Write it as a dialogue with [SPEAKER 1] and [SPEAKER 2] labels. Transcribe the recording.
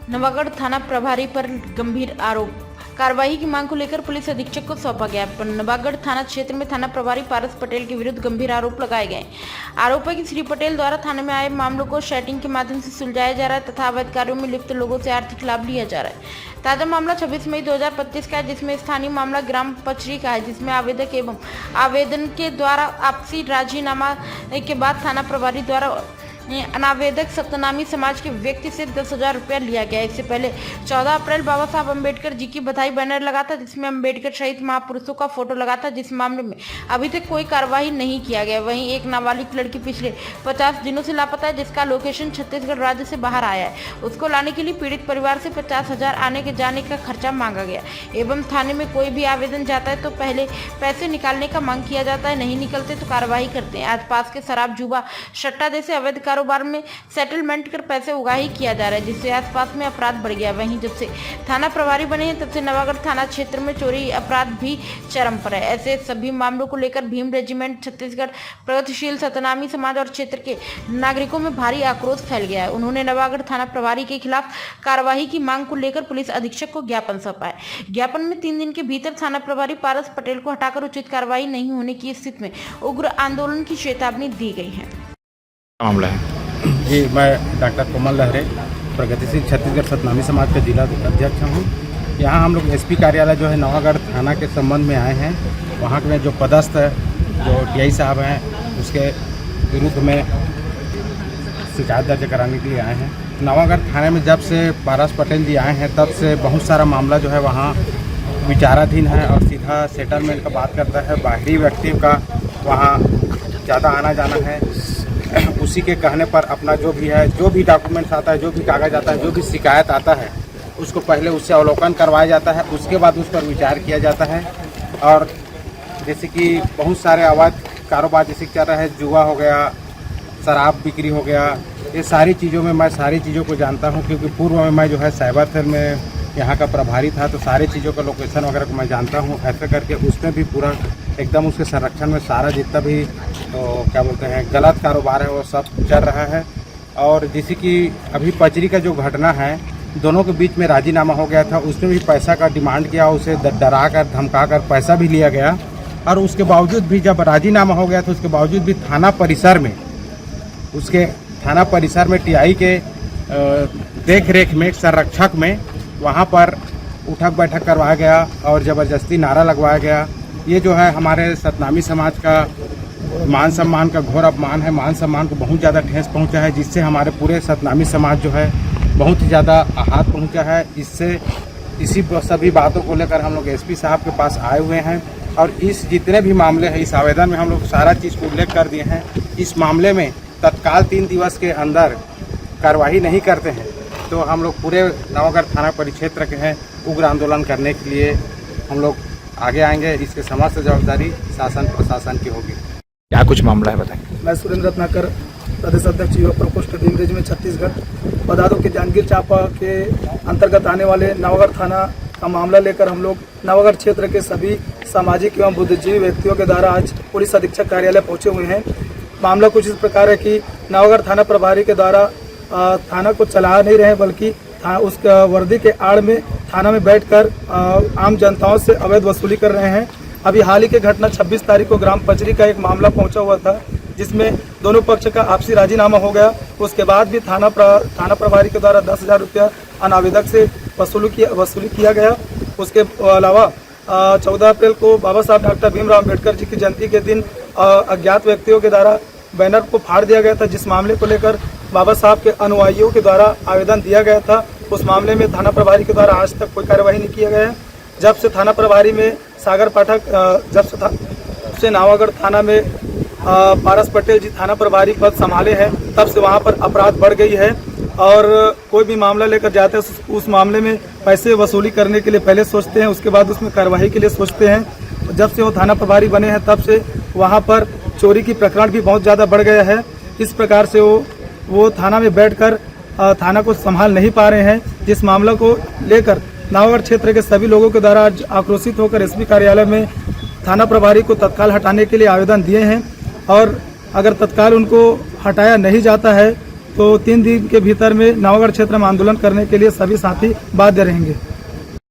[SPEAKER 1] नवागढ़ थाना प्रभारी पर गंभीर आरोप। कार्रवाई की मांग को लेकर पुलिस अधीक्षक को सौंपा गया। नवागढ़ थाना क्षेत्र में थाना प्रभारी पारस पटेल के विरुद्ध गंभीर आरोप लगाए गए। आरोप है कि श्री पटेल द्वारा थाने में आए मामलों को सेटिंग के माध्यम से सुलझाया जा रहा है तथा अवैध कार्यों में लिप्त लोगों से आर्थिक लाभ लिया जा रहा है। ताजा मामला 26 मई 2025 का है, जिसमें स्थानीय मामला ग्राम पचरी का है, जिसमें आवेदक एवं आवेदन के द्वारा आपसी राजीनामा के बाद थाना प्रभारी द्वारा अनावेदक सप्तनामी समाज के व्यक्ति से 10,000 रुपया लिया गया। इससे पहले 14 अप्रैल बाबा साहब अम्बेडकर जी की बधाई बैनर लगा था, जिसमें अम्बेडकर शहीद महापुरुषों का फोटो लगा था। जिस मामले में अभी तक कोई कार्रवाई नहीं किया गया। वहीं एक नाबालिग लड़की पिछले 50 दिनों से लापता है, जिसका लोकेशन छत्तीसगढ़ राज्य से बाहर आया है। उसको लाने के लिए पीड़ित परिवार से 50,000 आने के जाने का खर्चा मांगा गया एवं थाने में कोई भी आवेदन जाता है तो पहले पैसे निकालने का मांग किया जाता है, नहीं निकलते तो कार्रवाई करते हैं। आज पास के शराब, जुआ, सट्टा जैसे अवैध कारोबार में सेटलमेंट कर पैसे उगाही किया जा रहा है, जिससे आसपास में अपराध बढ़ गया। वहीं जब से थाना प्रभारी बने हैं तब से नवागढ़ थाना क्षेत्र में चोरी अपराध भी चरम पर है। ऐसे सभी मामलों को लेकर भीम रेजिमेंट, छत्तीसगढ़ प्रगतिशील सतनामी समाज और क्षेत्र के नागरिकों में भारी आक्रोश फैल गया है। उन्होंने नवागढ़ थाना प्रभारी के खिलाफ कार्रवाई की मांग को लेकर पुलिस अधीक्षक को ज्ञापन सौंपा है। ज्ञापन में 3 दिन के भीतर थाना प्रभारी पारस पटेल को हटाकर उचित कार्रवाई नहीं होने की स्थिति में उग्र आंदोलन की चेतावनी दी गई है।
[SPEAKER 2] मामला है
[SPEAKER 3] जी, मैं डॉक्टर कोमल लहरे, प्रगतिशील छत्तीसगढ़ सतनामी समाज का जिला अध्यक्ष हूँ। यहाँ हम लोग एसपी कार्यालय जो है नवागढ़ थाना के संबंध में आए हैं। वहाँ के जो पदस्थ जो टीआई साहब हैं उसके विरुद्ध में शिकायत दर्ज कराने के लिए आए हैं। नवागढ़ थाने में जब से पारस पटेल जी आए हैं तब से बहुत सारा मामला जो है वहाँ विचाराधीन है और सीधा सेटलमेंट का बात करता है। बाहरी व्यक्ति का वहाँ ज़्यादा आना जाना है। उसी के कहने पर अपना जो भी है, जो भी डॉक्यूमेंट्स आता है, जो भी कागज आता है, जो भी शिकायत आता है, उसको पहले उससे अवलोकन करवाया जाता है, उसके बाद उस पर विचार किया जाता है। और जैसे कि बहुत सारे अवैध कारोबार जैसे चल रहा है, जुआ हो गया, शराब बिक्री हो गया, ये सारी चीज़ों में मैं सारी चीज़ों को जानता हूँ, क्योंकि पूर्व में मैं जो है साइबर सेल में यहाँ का प्रभारी था, तो सारी चीज़ों का लोकेशन वगैरह को मैं जानता हूँ। ऐसे करके उसमें भी पूरा एकदम उसके संरक्षण में सारा जितना भी तो क्या बोलते हैं गलत कारोबार है वो सब चल रहा है। और जैसे कि अभी पचरी का जो घटना है, दोनों के बीच में राजीनामा हो गया था, उसमें भी पैसा का डिमांड किया, उसे डरा कर धमका कर पैसा भी लिया गया। और उसके बावजूद भी जब राजीनामा हो गया तो उसके बावजूद भी थाना परिसर में टीआई के देख रेख में, संरक्षक में वहाँ पर उठक बैठक करवाया गया और ज़बरदस्ती नारा लगवाया गया। ये जो है हमारे सतनामी समाज का मान सम्मान का घोर अपमान है। मान सम्मान को बहुत ज़्यादा ठेस पहुंचा है, जिससे हमारे पूरे सतनामी समाज जो है बहुत ही ज़्यादा आहत पहुंचा है। इसी सभी बातों को लेकर हम लोग एसपी साहब के पास आए हुए हैं और इस जितने भी मामले हैं इस आवेदन में हम लोग सारा चीज़ को उल्लेख कर दिए हैं। इस मामले में तत्काल 3 दिवस के अंदर कार्रवाई नहीं करते हैं तो हम लोग पूरे नवागढ़ थाना परिक्षेत्र के हैं उग्र आंदोलन करने के लिए हम लोग आगे आएंगे। इसके समस्त जवाबदारी शासन प्रशासन की होगी।
[SPEAKER 2] क्या कुछ मामला है बताएं।
[SPEAKER 4] मैं सुरेंद्र रत्नाकर, प्रदेश अध्यक्ष युवा प्रकोष्ठ भीम रेजिमेंट छत्तीसगढ़। बता दो कि जांजगीर चांपा के अंतर्गत आने वाले नवागढ़ थाना का मामला लेकर हम लोग नवागढ़ क्षेत्र के सभी सामाजिक एवं बुद्धिजीवी व्यक्तियों के द्वारा आज पुलिस अधीक्षक कार्यालय पहुंचे हुए हैं। मामला कुछ इस प्रकार है कि नवागढ़ थाना प्रभारी के द्वारा थाना को चला नहीं रहे, बल्कि उस वर्दी के आड़ में थाना में बैठकर आम जनताओं से अवैध वसूली कर रहे हैं। अभी हाल ही की घटना 26 तारीख को ग्राम पचरी का एक मामला पहुंचा हुआ था, जिसमें दोनों पक्ष का आपसी राजीनामा हो गया। उसके बाद भी थाना प्रभारी के द्वारा 10,000 रुपया अनावेदक से वसूली किया गया। उसके अलावा 14 अप्रैल को बाबा साहब डॉक्टर भीमराव अम्बेडकर जी की जयंती के दिन अज्ञात व्यक्तियों के द्वारा बैनर को फाड़ दिया गया था, जिस मामले को लेकर बाबा साहब के अनुयायियों के द्वारा आवेदन दिया गया था। उस मामले में थाना प्रभारी के द्वारा आज तक कोई कार्यवाही नहीं किया गया है। जब से थाना प्रभारी में सागर पाठक जब से नवागढ़ थाना में पारस पटेल जी थाना प्रभारी पद संभाले हैं, तब से वहां पर अपराध बढ़ गई है और कोई भी मामला लेकर जाते हैं उस मामले में पैसे वसूली करने के लिए पहले सोचते हैं, उसके बाद उसमें कार्रवाई के लिए सोचते हैं। जब से वो थाना प्रभारी बने हैं तब से वहां पर चोरी की प्रकरण भी बहुत ज़्यादा बढ़ गया है। इस प्रकार से वो थाना में बैठकर थाना को संभाल नहीं पा रहे हैं, जिस मामला को लेकर नवागढ़ क्षेत्र के सभी लोगों के द्वारा आज आक्रोशित होकर एसपी कार्यालय में थाना प्रभारी को तत्काल हटाने के लिए आवेदन दिए हैं। और अगर तत्काल उनको हटाया नहीं जाता है तो 3 दिन के भीतर में नवागढ़ क्षेत्र में आंदोलन करने के लिए सभी साथी बाध्य रहेंगे।